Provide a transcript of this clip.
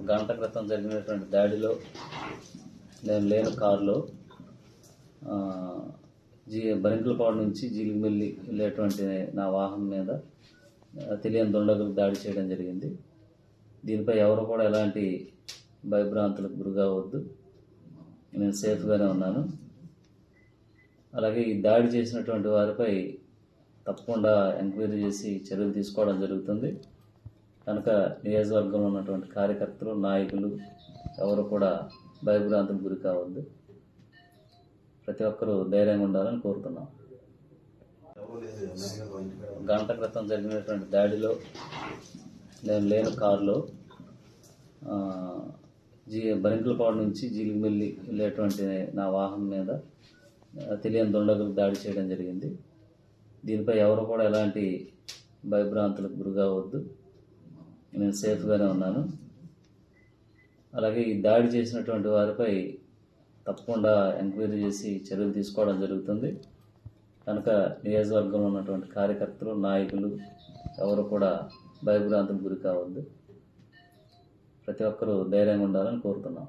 గంట క్రితం జరిగినటువంటి దాడిలో నేను లేని కారులో బరింకులపాడు నుంచి జీలిగిమిల్లి వెళ్ళేటువంటి నా వాహనం మీద తెలియని దుండగులు దాడి చేయడం జరిగింది. దీనిపై ఎవరు కూడా ఎలాంటి భయభ్రాంతులకు గురి కావద్దు. నేను సేఫ్గానే ఉన్నాను. అలాగే ఈ దాడి చేసినటువంటి వారిపై తప్పకుండా ఎంక్వైరీ చేసి చర్యలు తీసుకోవడం జరుగుతుంది. కనుక నియోజకవర్గంలో ఉన్నటువంటి కార్యకర్తలు, నాయకులు ఎవరు కూడా భయభ్రాంతులకు గురి కావద్దు. ప్రతి ఒక్కరూ ధైర్యంగా ఉండాలని కోరుతున్నాం. గంట క్రితం జరిగినటువంటి దాడిలో నేను లేని కారులో బరింకులపాడు నుంచి జీలిగిమిల్లి వెళ్ళేటువంటి నా వాహనం మీద తెలియని దుండగులు దాడి చేయడం జరిగింది. దీనిపై ఎవరు కూడా ఎలాంటి భయభ్రాంతులకు గురి కావద్దు. నేను సేఫ్గానే ఉన్నాను. అలాగే ఈ దాడి చేసినటువంటి వారిపై తప్పకుండా ఎంక్వైరీ చేసి చర్యలు తీసుకోవడం జరుగుతుంది. కనుక నియోజకవర్గంలో ఉన్నటువంటి కార్యకర్తలు, నాయకులు ఎవరు కూడా భయభ్రాంతులకు గురి కావద్దు. ప్రతి ఒక్కరూ ధైర్యంగా ఉండాలని కోరుతున్నాం.